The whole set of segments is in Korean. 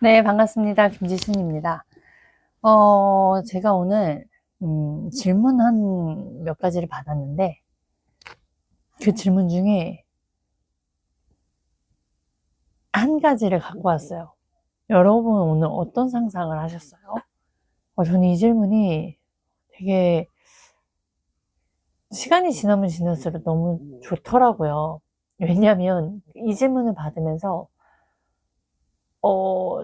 네, 반갑습니다. 김지순입니다. 제가 오늘, 질문 한 몇 가지를 받았는데, 그 질문 중에 한 가지를 갖고 왔어요. 여러분 오늘 어떤 상상을 하셨어요? 저는 이 질문이 되게 시간이 지나면 지날수록 너무 좋더라고요. 왜냐면 이 질문을 받으면서,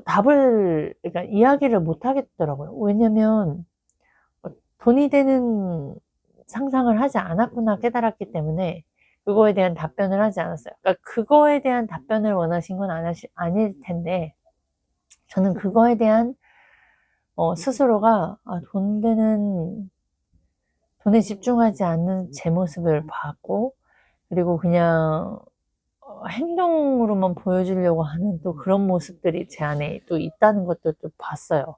그러니까 이야기를 못 하겠더라고요. 왜냐면 돈이 되는 상상을 하지 않았구나 깨달았기 때문에 그거에 대한 답변을 하지 않았어요. 그러니까 그거에 대한 답변을 원하신 건 아닐 텐데, 저는 그거에 대한 스스로가 돈에 집중하지 않는 제 모습을 봤고, 그리고 그냥 행동으로만 보여주려고 하는 또 그런 모습들이 제 안에 또 있다는 것도 또 봤어요.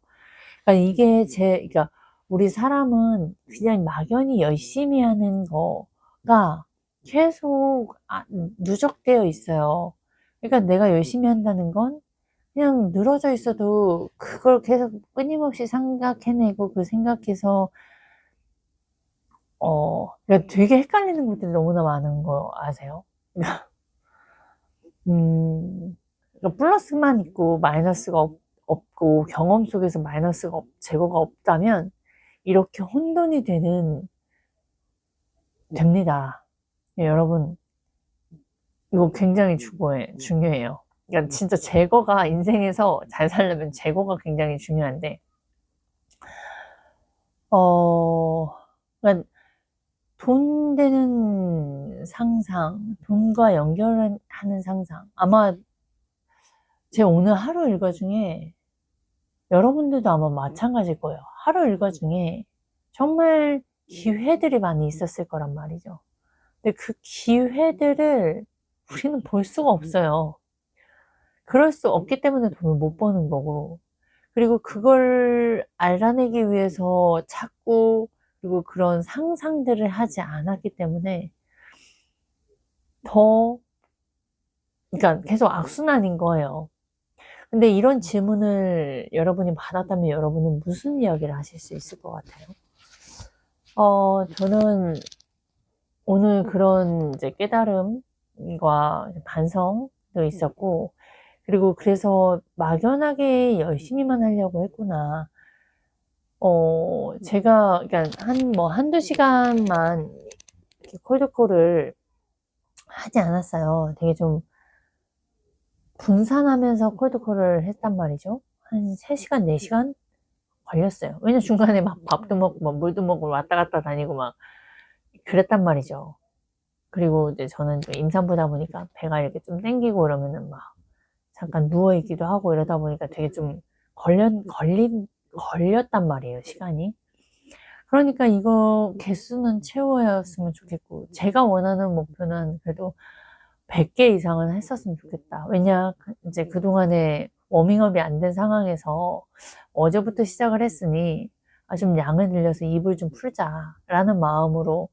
그러니까 그러니까 우리 사람은 그냥 막연히 열심히 하는 거가 계속 누적되어 있어요. 그러니까 내가 열심히 한다는 건 그냥 늘어져 있어도 그걸 계속 끊임없이 생각해내고 그 생각해서 그러니까 되게 헷갈리는 것들이 너무나 많은 거 아세요? 그러니까 플러스만 있고 마이너스가 없고 경험 속에서 마이너스가 제거가 없다면 이렇게 혼돈이 됩니다. 예, 여러분, 이거 굉장히 중요해요. 그러니까 진짜 제거가 인생에서 잘 살려면 제거가 굉장히 중요한데, 그러니까 돈 되는 상상, 돈과 연결하는 상상. 아마 제 오늘 하루 일과 중에 여러분들도 아마 마찬가지일 거예요. 하루 일과 중에 정말 기회들이 많이 있었을 거란 말이죠. 근데 그 기회들을 우리는 볼 수가 없어요. 그럴 수 없기 때문에 돈을 못 버는 거고, 그리고 그걸 알아내기 위해서 찾고, 그리고 그런 상상들을 하지 않았기 때문에 더, 그러니까 계속 악순환인 거예요. 근데 이런 질문을 여러분이 받았다면 여러분은 무슨 이야기를 하실 수 있을 것 같아요? 저는 오늘 그런 이제 깨달음과 반성도 있었고, 그리고 그래서 막연하게 열심히만 하려고 했구나. 제가, 그러니까 한두 시간만 이렇게 콜드콜을 하지 않았어요. 되게 좀 분산하면서 콜드콜을 했단 말이죠. 한 3시간, 4시간 걸렸어요. 왜냐면 중간에 막 밥도 먹고, 막 물도 먹고, 왔다 갔다 다니고 막 그랬단 말이죠. 그리고 이제 저는 또 임산부다 보니까 배가 이렇게 좀 땡기고 이러면은 막 잠깐 누워있기도 하고 이러다 보니까 되게 좀 걸렸단 말이에요, 시간이. 그러니까 이거 개수는 채워야 했으면 좋겠고, 제가 원하는 목표는 그래도 100개 이상은 했었으면 좋겠다. 이제 그동안에 워밍업이 안 된 상황에서 어제부터 시작을 했으니, 좀 양을 늘려서 입을 좀 풀자라는 마음으로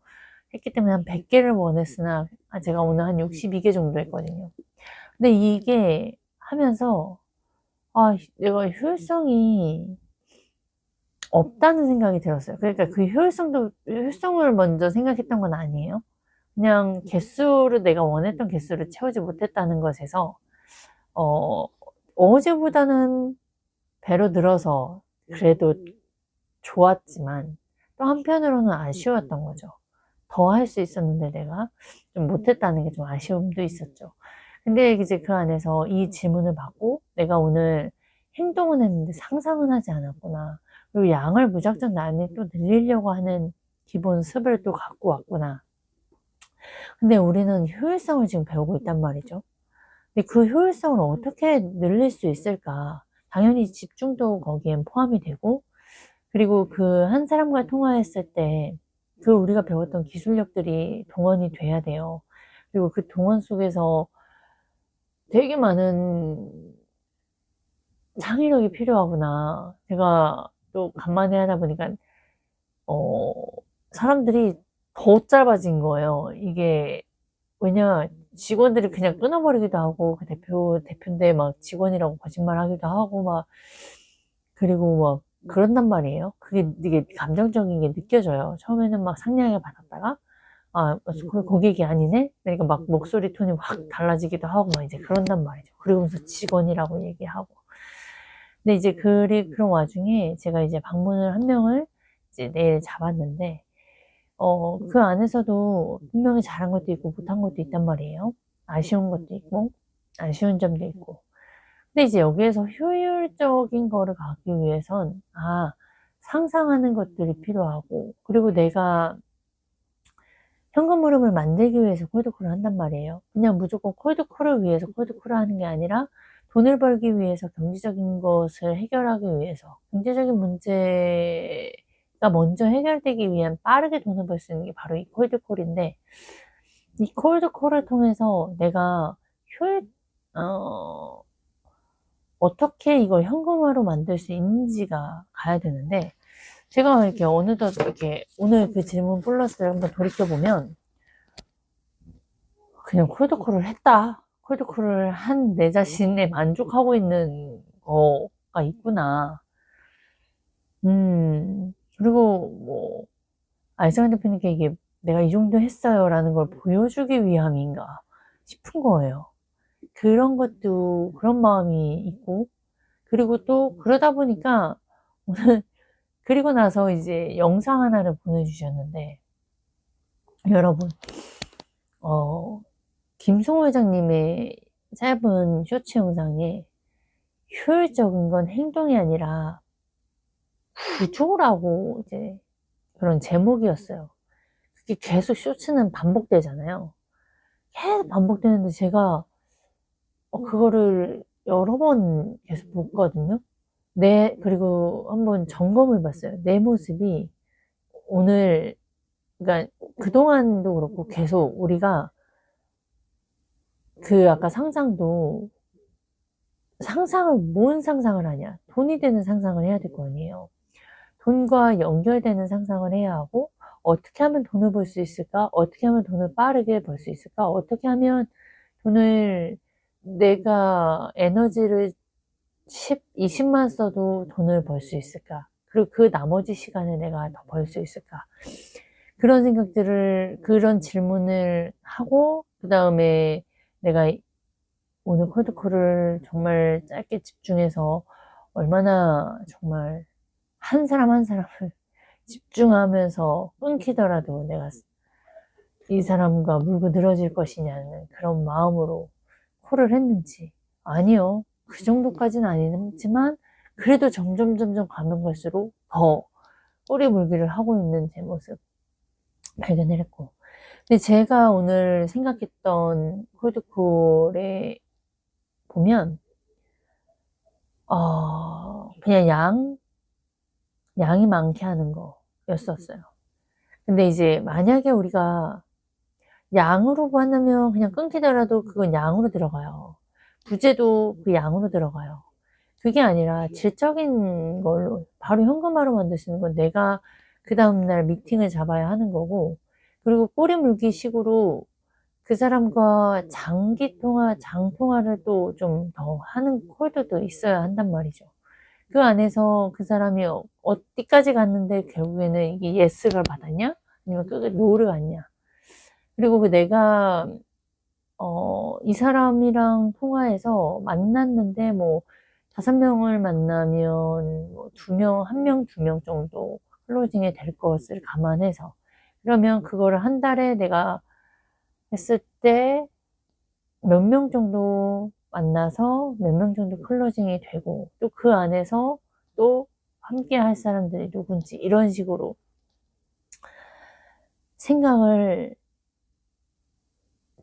했기 때문에 한 100개를 원했으나, 제가 오늘 한 62개 정도 했거든요. 근데 이게 하면서, 내가 효율성이 없다는 생각이 들었어요. 그러니까 그 효율성을 먼저 생각했던 건 아니에요. 그냥 내가 원했던 개수를 채우지 못했다는 것에서, 어, 어제보다는 배로 늘어서 그래도 좋았지만, 또 한편으로는 아쉬웠던 거죠. 더 할 수 있었는데 내가 좀 못했다는 게 좀 아쉬움도 있었죠. 근데 이제 그 안에서 이 질문을 받고 내가 오늘 행동은 했는데 상상은 하지 않았구나. 그리고 양을 무작정 나는 또 늘리려고 하는 기본 습을 또 갖고 왔구나. 근데 우리는 효율성을 지금 배우고 있단 말이죠. 근데 그 효율성을 어떻게 늘릴 수 있을까? 당연히 집중도 거기엔 포함이 되고, 그리고 그 한 사람과 통화했을 때 그 우리가 배웠던 기술력들이 동원이 돼야 돼요. 그리고 그 동원 속에서 되게 많은 창의력이 필요하구나. 제가 또 간만에 하다 보니까 어 사람들이 더 짧아진 거예요. 이게 왜냐 직원들이 그냥 끊어버리기도 하고, 그 대표인데 막 직원이라고 거짓말 하기도 하고, 막, 그리고 막, 그런단 말이에요. 이게 감정적인 게 느껴져요. 처음에는 막 상냥하게 받았다가, 아, 그 고객이 아니네? 그러니까 막 목소리 톤이 확 달라지기도 하고, 막 이제 그런단 말이죠. 그러면서 직원이라고 얘기하고. 근데 이제 그런 와중에 제가 이제 방문을 한 명을 이제 내일 잡았는데, 그 안에서도 분명히 잘한 것도 있고 못한 것도 있단 말이에요. 아쉬운 것도 있고, 아쉬운 점도 있고. 근데 이제 여기에서 효율적인 거를 가기 위해선, 상상하는 것들이 필요하고, 그리고 내가 현금 흐름을 만들기 위해서 콜드콜을 한단 말이에요. 그냥 무조건 콜드콜을 위해서 콜드콜을 하는 게 아니라 돈을 벌기 위해서 경제적인 것을 해결하기 위해서 경제적인 문제가 먼저 해결되기 위한 빠르게 돈을 벌 수 있는 게 바로 이 콜드콜인데 이 콜드콜을 통해서 내가 효율, 어, 어떻게 이걸 현금화로 만들 수 있는지가 가야 되는데 제가 이렇게 어느덧 이렇게 오늘 그 질문 플러스를 한번 돌이켜보면 그냥 콜드콜을 했다. 콜드콜을 한 내 자신에 만족하고 있는 거가 있구나. 그리고 뭐, 알ex안 대표님께 이게 내가 이 정도 했어요 라는 걸 보여주기 위함인가 싶은 거예요. 그런 마음이 있고, 그리고 또 그러다 보니까 오늘, 그리고 나서 이제 영상 하나를 보내주셨는데, 여러분, 김송호 회장님의 짧은 쇼츠 영상에 효율적인 건 행동이 아니라 구조라고 이제 그런 제목이었어요. 그게 계속 쇼츠는 반복되잖아요. 계속 반복되는데 제가 그거를 여러 번 계속 봤거든요. 그리고 한번 점검을 봤어요. 내 모습이 오늘, 그러니까 그동안도 그렇고 계속 우리가 아까 상상도 뭔 상상을 하냐. 돈이 되는 상상을 해야 될 거 아니에요. 돈과 연결되는 상상을 해야 하고, 어떻게 하면 돈을 벌 수 있을까? 어떻게 하면 돈을 빠르게 벌 수 있을까? 어떻게 하면 돈을, 내가 에너지를 20만 써도 돈을 벌 수 있을까? 그리고 그 나머지 시간에 내가 더 벌 수 있을까? 그런 질문을 하고, 그 다음에 내가 오늘 콜드콜을 정말 짧게 집중해서 얼마나 정말 한 사람 한 사람을 집중하면서 끊기더라도 내가 이 사람과 물고 늘어질 것이냐는 그런 마음으로 콜을 했는지. 아니요. 그 정도까지는 아니지만 그래도 점점 가면 갈수록 더 꼬리 물기를 하고 있는 제 모습 발견을 했고. 근데 제가 오늘 생각했던 콜드콜에 보면 그냥 양이 많게 하는 거였었어요. 근데 이제 만약에 우리가 양으로 만나면 그냥 끊기더라도 그건 양으로 들어가요. 부재도 그 양으로 들어가요. 그게 아니라 질적인 걸로 바로 현금화로 만들 수 있는 건 내가 그 다음날 미팅을 잡아야 하는 거고, 그리고 꼬리 물기 식으로 그 사람과 장통화를 또 좀 더 하는 콜드도 있어야 한단 말이죠. 그 안에서 그 사람이 어디까지 갔는데 결국에는 이게 예스를 받았냐? 아니면 끝에 노를 갔냐? 그리고 이 사람이랑 통화해서 만났는데, 뭐, 5명을 만나면, 뭐, 2명, 1명, 2명 정도 클로징이 될 것을 감안해서. 그러면 그거를 한 달에 내가 했을 때 몇 명 정도 만나서 몇 명 정도 클로징이 되고, 또 그 안에서 또 함께 할 사람들이 누군지, 이런 식으로 생각을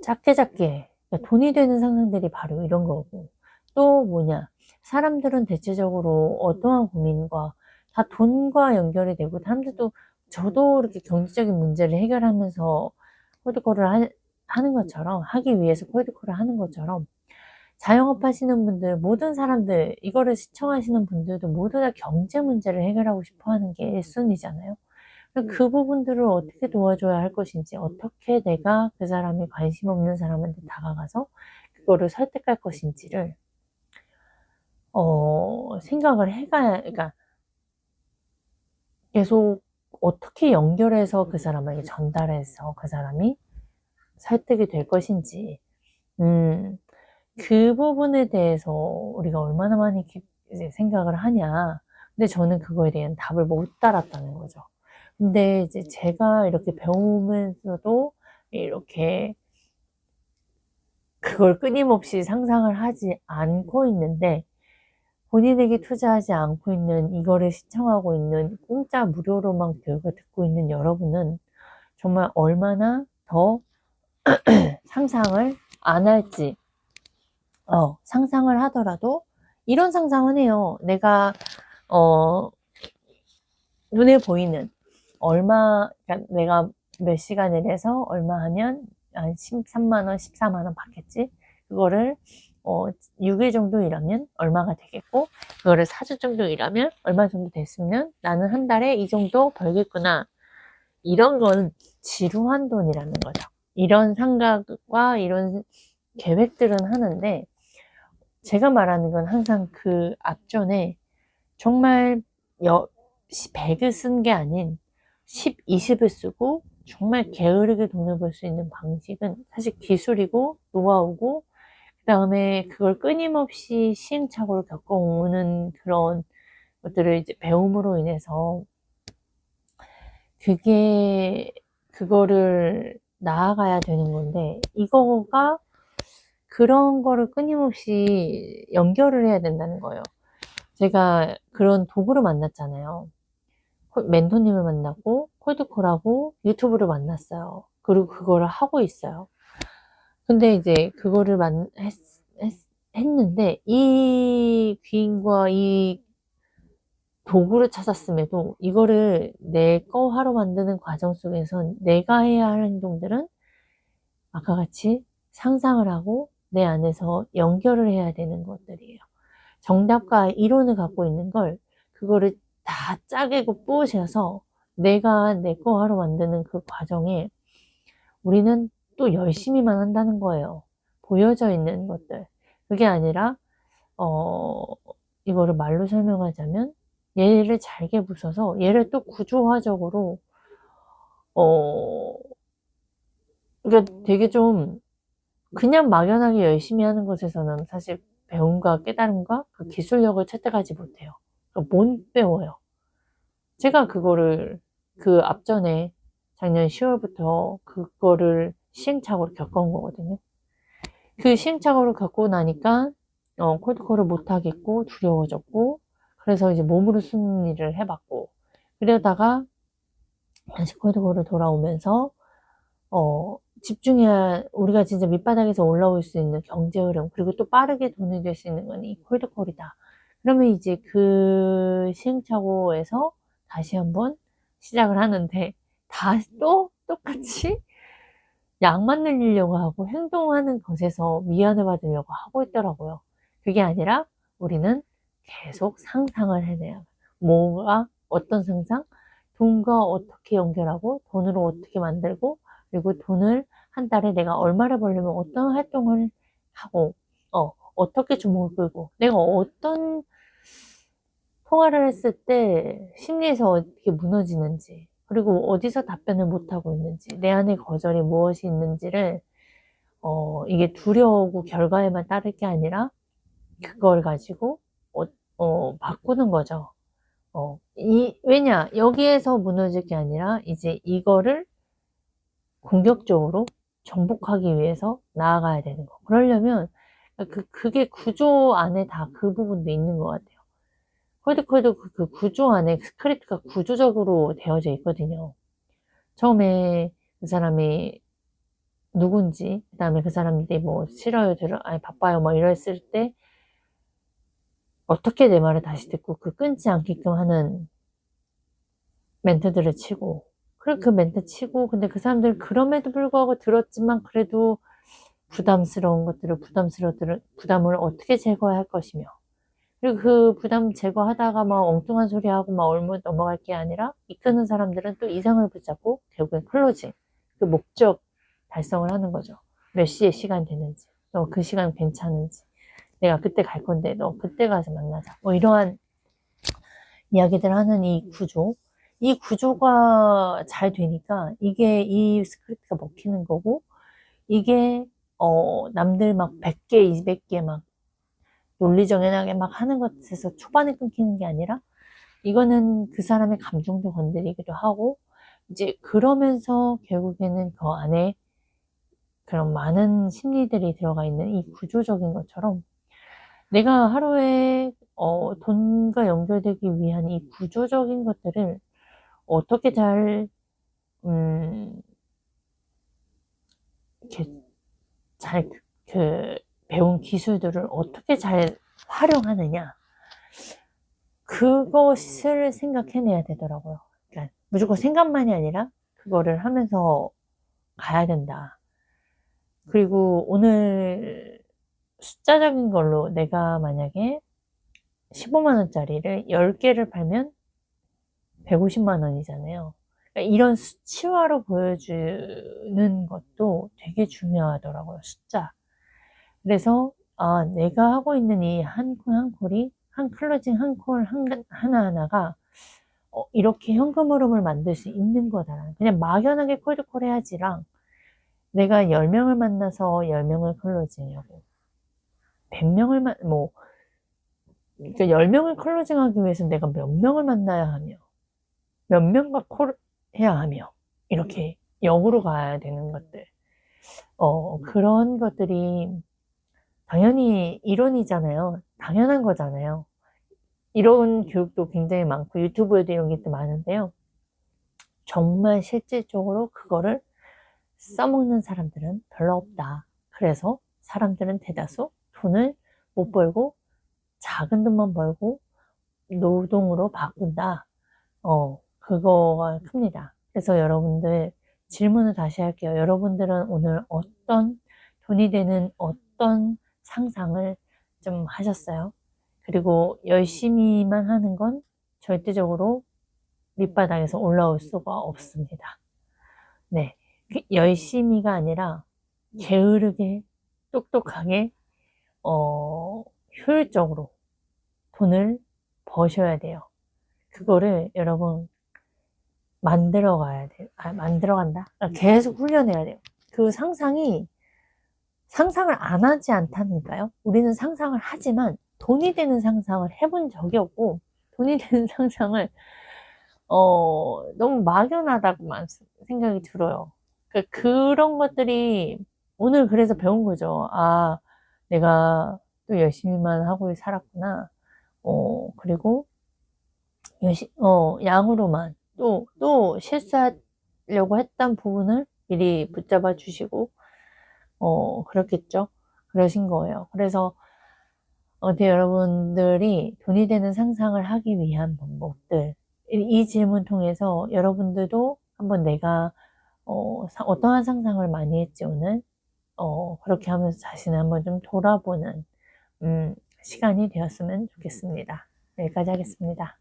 작게 그러니까 돈이 되는 상상들이 바로 이런 거고, 또 뭐냐, 사람들은 대체적으로 어떠한 고민과 다 돈과 연결이 되고, 사람들도 저도 이렇게 경제적인 문제를 해결하면서 콜드콜을 하는 것처럼, 하기 위해서 콜드콜을 하는 것처럼, 자영업 하시는 분들, 모든 사람들, 이거를 시청하시는 분들도 모두 다 경제 문제를 해결하고 싶어 하는 게 1순위잖아요. 그 부분들을 어떻게 도와줘야 할 것인지, 어떻게 내가 그 사람이 관심 없는 사람한테 다가가서 그거를 설득할 것인지를 생각을 해가야, 그러니까 계속 어떻게 연결해서 그 사람에게 전달해서 그 사람이 설득이 될 것인지, 그 부분에 대해서 우리가 얼마나 많이 이제 생각을 하냐. 근데 저는 그거에 대한 답을 못 달았다는 거죠. 근데 이제 제가 이렇게 배우면서도 이렇게 그걸 끊임없이 상상을 하지 않고 있는데, 본인에게 투자하지 않고 있는, 이거를 시청하고 있는, 공짜 무료로만 교육을 듣고 있는 여러분은 정말 얼마나 더 상상을 안 할지, 상상을 하더라도 이런 상상은 해요. 내가 눈에 보이는 그러니까 내가 몇 시간을 해서 얼마 하면 한 13만 원, 14만 원 받겠지. 그거를 6일 정도 일하면 얼마가 되겠고, 그거를 4주 정도 일하면 얼마 정도 됐으면 나는 한 달에 이 정도 벌겠구나. 이런 건 지루한 돈이라는 거죠. 이런 생각과 이런 계획들은 하는데, 제가 말하는 건 항상 그 앞전에 정말 100을 쓴 게 아닌 10, 20을 쓰고 정말 게으르게 돈을 벌 수 있는 방식은 사실 기술이고 노하우고, 그 다음에 그걸 끊임없이 시행착오를 겪어오는 그런 것들을 이제 배움으로 인해서 그거를 나아가야 되는 건데, 이거가 그런 거를 끊임없이 연결을 해야 된다는 거예요. 제가 그런 도구를 만났잖아요. 멘토님을 만났고, 콜드콜하고, 유튜브를 만났어요. 그리고 그거를 하고 있어요. 근데 이제 그거를 했는데, 이 귀인과 이 도구를 찾았음에도 이거를 내 거 하러 만드는 과정 속에서 내가 해야 할 행동들은 아까 같이 상상을 하고 내 안에서 연결을 해야 되는 것들이에요. 정답과 이론을 갖고 있는 걸, 그거를 다 짜개고 부으셔서 내가 내 거 하러 만드는 그 과정에 우리는 또 열심히만 한다는 거예요. 보여져 있는 것들. 그게 아니라 어, 이거를 말로 설명하자면, 얘를 잘게 부숴서 얘를 또 구조화적으로 어, 그러니까 되게 좀 그냥 막연하게 열심히 하는 것에서는 사실 배움과 깨달음과 그 기술력을 채택하지 못해요. 그러니까 못 배워요. 제가 그거를 그 앞전에 작년 10월부터 그거를 시행착오를 겪어온 거거든요. 그 시행착오를 겪고 나니까 콜드콜을 못 하겠고 두려워졌고, 그래서 이제 몸으로 쓰는 일을 해봤고, 그러다가 다시 콜드콜을 돌아오면서 집중해야, 우리가 진짜 밑바닥에서 올라올 수 있는 경제 흐름, 그리고 또 빠르게 돈이 될 수 있는 건 이 콜드콜이다. 그러면 이제 그 시행착오에서 다시 한번 시작을 하는데, 다시 또 똑같이 약만 늘리려고 하고 행동하는 것에서 위안을 받으려고 하고 있더라고요. 그게 아니라 우리는 계속 상상을 해내요. 뭐가, 어떤 상상? 돈과 어떻게 연결하고, 돈으로 어떻게 만들고, 그리고 돈을 한 달에 내가 얼마를 벌려면 어떤 활동을 하고, 어떻게 주목을 끌고, 내가 어떤 통화를 했을 때 심리에서 어떻게 무너지는지, 그리고 어디서 답변을 못하고 있는지, 내 안에 거절이 무엇이 있는지를, 이게 두려우고 결과에만 따를 게 아니라, 그걸 가지고, 바꾸는 거죠. 왜냐, 여기에서 무너질 게 아니라, 이제 이거를 공격적으로 정복하기 위해서 나아가야 되는 거. 그러려면, 그게 구조 안에 다 그 부분도 있는 것 같아요. 콜드콜도 그 구조 안에 스크립트가 구조적으로 되어져 있거든요. 처음에 그 사람이 누군지, 그 다음에 그 사람들이 뭐 싫어요, 아니 바빠요, 뭐 이랬을 때 어떻게 내 말을 다시 듣고 그 끊지 않게끔 하는 멘트들을 치고, 그리고 그 멘트 치고, 근데 그 사람들 그럼에도 불구하고 들었지만 그래도 부담스러운 것들을 부담을 어떻게 제거할 것이며, 그리고 그 부담 제거하다가 막 엉뚱한 소리 하고 막 얼무 넘어갈 게 아니라 이끄는 사람들은 또 이상을 붙잡고 결국엔 클로징. 그 목적 달성을 하는 거죠. 몇 시에 시간 되는지, 너 그 시간 괜찮은지, 내가 그때 갈 건데 너 그때 가서 만나자. 뭐 이러한 이야기들 하는 이 구조. 이 구조가 잘 되니까 이게 이 스크립트가 먹히는 거고 이게 남들 막 100개, 200개 막 논리정연하게 막 하는 것에서 초반에 끊기는 게 아니라 이거는 그 사람의 감정도 건드리기도 하고 이제 그러면서 결국에는 그 안에 그런 많은 심리들이 들어가 있는 이 구조적인 것처럼 내가 하루에 돈과 연결되기 위한 이 구조적인 것들을 어떻게 잘 이렇게 잘 배운 기술들을 어떻게 잘 활용하느냐 그것을 생각해내야 되더라고요. 그러니까 무조건 생각만이 아니라 그거를 하면서 가야 된다. 그리고 오늘 숫자적인 걸로 내가 만약에 15만 원짜리를 10개를 팔면 150만 원이잖아요. 그러니까 이런 수치화로 보여주는 것도 되게 중요하더라고요. 숫자. 그래서 내가 하고 있는 이 한 콜 한 콜이 한 클로징 한 콜 하나하나가 이렇게 현금 흐름을 만들 수 있는 거다. 그냥 막연하게 콜드콜 해야지랑 내가 10명을 만나서 10명을 클로징하고 100명을 그러니까 10명을 클로징하기 위해서 내가 몇 명을 만나야 하며 몇 명과 콜 해야 하며 이렇게 역으로 가야 되는 것들 그런 것들이 당연히 이론이잖아요. 당연한 거잖아요. 이런 교육도 굉장히 많고 유튜브에도 이런 게 또 많은데요. 정말 실질적으로 그거를 써먹는 사람들은 별로 없다. 그래서 사람들은 대다수 돈을 못 벌고 작은 돈만 벌고 노동으로 바꾼다. 그거가 큽니다. 그래서 여러분들 질문을 다시 할게요. 여러분들은 오늘 어떤 돈이 되는 어떤 상상을 좀 하셨어요? 그리고 열심히만 하는 건 절대적으로 밑바닥에서 올라올 수가 없습니다. 네. 열심히가 아니라 게으르게 똑똑하게 효율적으로 돈을 버셔야 돼요. 그거를 여러분 만들어 가야 돼요. 만들어 간다. 계속 훈련해야 돼요. 그 상상을 안 하지 않다니까요. 우리는 상상을 하지만 돈이 되는 상상을 해본 적이 없고 돈이 되는 상상을 너무 막연하다고만 생각이 들어요. 그런 것들이 오늘 그래서 배운 거죠. 내가 또 열심히만 하고 살았구나. 그리고 양으로만 또 실수하려고 했던 부분을 미리 붙잡아 주시고, 그렇겠죠. 그러신 거예요. 그래서, 어때 여러분들이 돈이 되는 상상을 하기 위한 방법들, 이 질문 통해서 여러분들도 한번 내가, 어떠한 상상을 많이 했지, 오늘? 그렇게 하면서 자신을 한번 좀 돌아보는, 시간이 되었으면 좋겠습니다. 여기까지 하겠습니다.